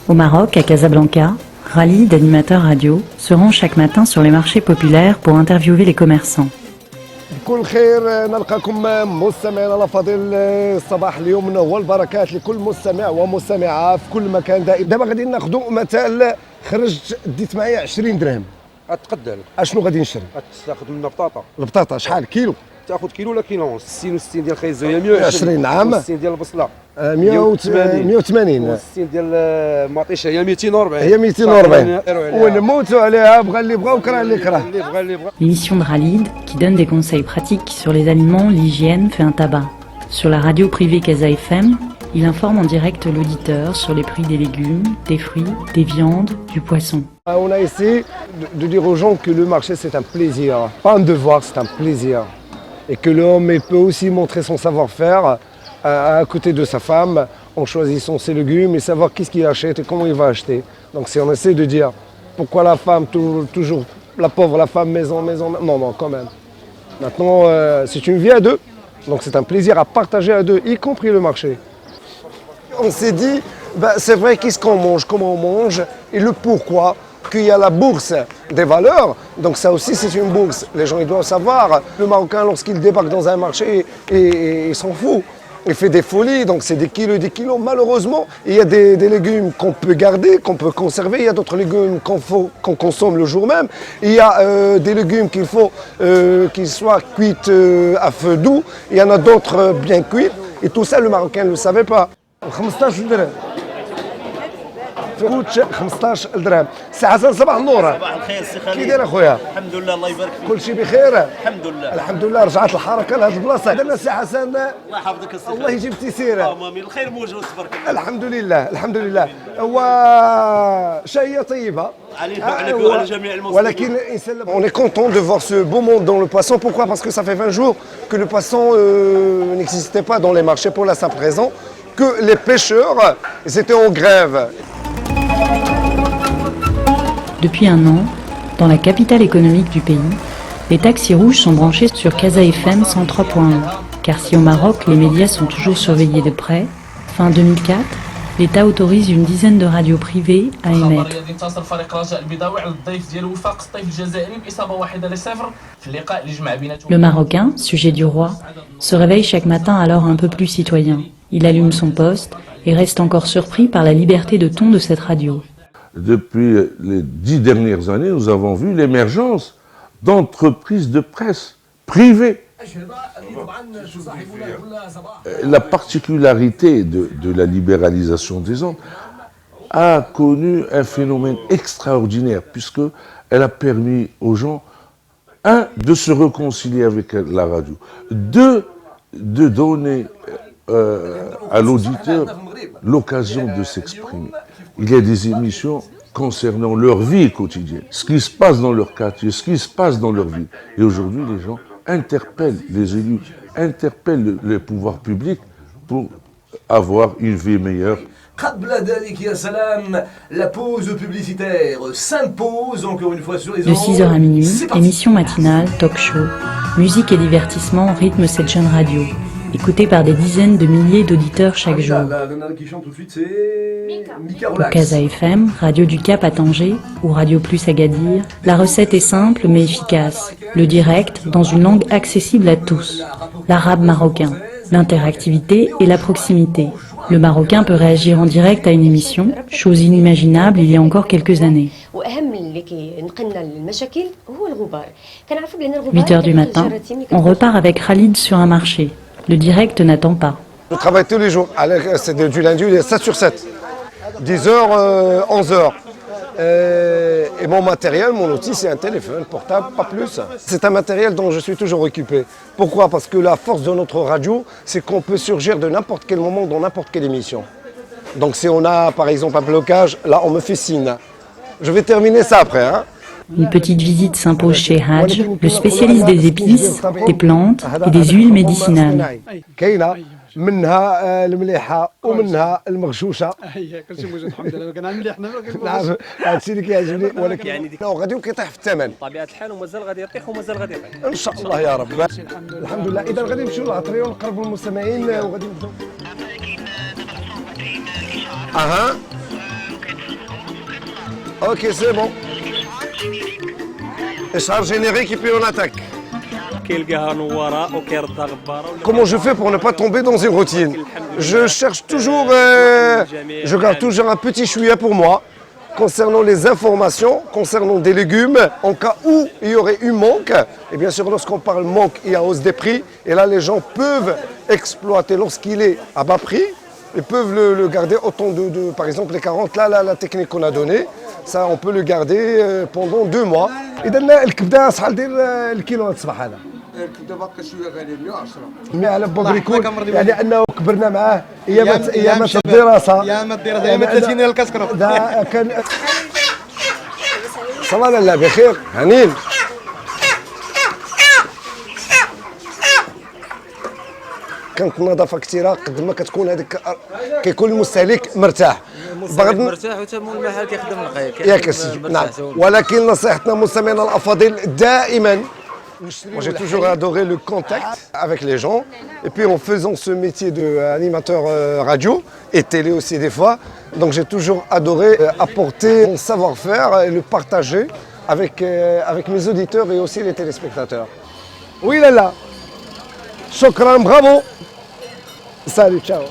Au Maroc, à Casablanca, Khalid, animateur radio, se rend chaque matin sur les marchés populaires pour interviewer les commerçants. كل خير نلقاكم مستمعينا الافاضل الصباح اليوم هو البركات لكل مستمع ومستمعه في كل مكان دابا غادي ناخذوا مثال خرجت ديت معايا 20 درهم غتقدر اشنو غادي نشري غتاخذ منا بطاطا البطاطا شحال كيلو تاخذ كيلو ولا كيلو ونص 66 ديال الخيزويه 120 نعم 60 ديال البصله 180 60 ديال المطيشه هي 240 هي 240 ونموتوا عليها بغى اللي بغى وكره اللي كره. L'émission de Khalid, qui donne des conseils pratiques sur les aliments, l'hygiène, fait un tabac. Sur la radio privée Casa FM, il informe en direct l'auditeur sur les prix des légumes, des fruits, des viandes, du poisson. On a essayé de dire aux gens que le marché c'est un plaisir, pas un devoir, c'est un plaisir. Et que l'homme peut aussi montrer son savoir-faire à côté de sa femme en choisissant ses légumes et savoir qu'est-ce qu'il achète et comment il va acheter. Donc si on essaie de dire pourquoi la femme, toujours la pauvre, la femme maison, non quand même. Maintenant c'est une vie à deux, donc c'est un plaisir à partager à deux, y compris le marché. On s'est dit, c'est vrai qu'est-ce qu'on mange, comment on mange et le pourquoi. Qu'il y a la bourse des valeurs, donc ça aussi c'est une bourse. Les gens ils doivent savoir, le Marocain lorsqu'il débarque dans un marché, il s'en fout. Il fait des folies, donc c'est des kilos. Malheureusement, il y a des légumes qu'on peut garder, qu'on peut conserver. Il y a d'autres légumes qu'on consomme le jour même. Il y a des légumes qu'il faut qu'ils soient cuits à feu doux. Il y en a d'autres bien cuits. Et tout ça, le Marocain ne le savait pas. 15 درهم فوتش 15 درهم. سي حسن صباح النور. صباح الخير سي خالد. كي داير اخويا؟ الحمد لله الله يبارك فيك. كل شيء بخير؟ الحمد لله. الحمد لله رجعت الحركه لهذه البلاصه. درنا سي حسن. الله يحفظك السي الله يجيب تيسير. مامي الخير موجود تبارك الله. الحمد لله الحمد لله. هو شهيه طيبه. عليك وعليك وعلى جميع المسلمين. ولكن on est content de voir ce beau monde dans le poisson. Pourquoi? Parce que ça fait 20 jours que le poisson n'existait pas dans les marchés pour la simple raison que les pêcheurs étaient en grève. Depuis un an, dans la capitale économique du pays, les taxis rouges sont branchés sur Casa FM 103.1. Car si au Maroc, les médias sont toujours surveillés de près, fin 2004, l'État autorise une dizaine de radios privées à émettre. Le Marocain, sujet du roi, se réveille chaque matin alors un peu plus citoyen. Il allume son poste et reste encore surpris par la liberté de ton de cette radio. Depuis les 10 dernières années, nous avons vu l'émergence d'entreprises de presse privées. La particularité de la libéralisation des ondes a connu un phénomène extraordinaire puisqu'elle a permis aux gens, un, de se réconcilier avec la radio, deux, de donner à l'auditeur l'occasion de s'exprimer. Il y a des émissions concernant leur vie quotidienne, ce qui se passe dans leur quartier, ce qui se passe dans leur ville. Et aujourd'hui, les gens interpellent les élus, interpellent les pouvoirs publics pour avoir une vie meilleure. La pause publicitaire s'impose encore une fois sur les ondes. De 6h à minuit, émission matinale, talk show, musique et divertissement rythment cette jeune radio, écoutée par des dizaines de milliers d'auditeurs chaque jour. Pour Casa FM, Radio du Cap à Tanger ou Radio Plus Agadir, la recette est simple mais efficace. Le direct dans une langue accessible à tous, l'arabe marocain, l'interactivité et la proximité. Le Marocain peut réagir en direct à une émission, chose inimaginable il y a encore quelques années. 8h du matin, on repart avec Khalid sur un marché. Le direct n'attend pas. Je travaille tous les jours, c'est du lundi, 7 sur 7. 10h, 11h. Et mon matériel, mon outil, c'est un téléphone portable, pas plus. C'est un matériel dont je suis toujours occupé. Pourquoi? Parce que la force de notre radio, c'est qu'on peut surgir de n'importe quel moment, dans n'importe quelle émission. Donc si on a par exemple un blocage, là on me fait signe. Je vais terminer ça après. Une petite visite s'impose chez Hadj, le spécialiste des épices, des plantes et des huiles médicinales. منها المليحه ومنها المغشوشه. هي كلشي موجود الحمد لله، كان مليح حنا نعم هذا الشيء اللي كيعجبني، ولكن يعني غادي يطيح في الثمن بطبيعه الحال ومازال غادي يطيح ومازال غادي يطيح ان شاء الله يا رب. الحمد لله. اذا غادي نمشيو للعطريه ونقربوا المستمعين وغادي نبداو. اها اوكي سي بون. اشعار جينيريك et puis on attaque. كيلقاها نواره وكيردها غباره. Comment je fais pour ne pas tomber dans une routine? Je cherche toujours, je garde toujours un petit chouïa pour moi concernant les informations, concernant des légumes, en cas où il y aurait eu manque. Et bien sûr, lorsqu'on parle manque, il y a hausse des prix. Et là, les gens peuvent exploiter lorsqu'il est à bas prix. Ils peuvent le garder autant par exemple, les 40, là, la technique qu'on a donnée, ça, on peut le garder pendant 2 mois. إذا الكبدة شحال داير الكيلو الصباح هذا؟ الكبده باقا شويه غاليه 110. 100 على بابا يكون يعني انه كبرنا معاه ايامات الدراسه. ايامات الدراسه ايامات 30 ديال الكسكره. ذا كان صباح الله بخير هنين. كانت النظافه كثيره قد ما كتكون هذيك كيكون المستهلك مرتاح. المستهلك مرتاح وتم المحل كيخدم نقي ياك السيدي نعم. ولكن نصيحتنا مستمعينا الافاضل دائما. Moi j'ai toujours adoré le contact avec les gens et puis en faisant ce métier d'animateur radio et télé aussi des fois, donc j'ai toujours adoré apporter mon savoir-faire et le partager avec mes auditeurs et aussi les téléspectateurs. Oui là là, shukran, bravo, salut, ciao.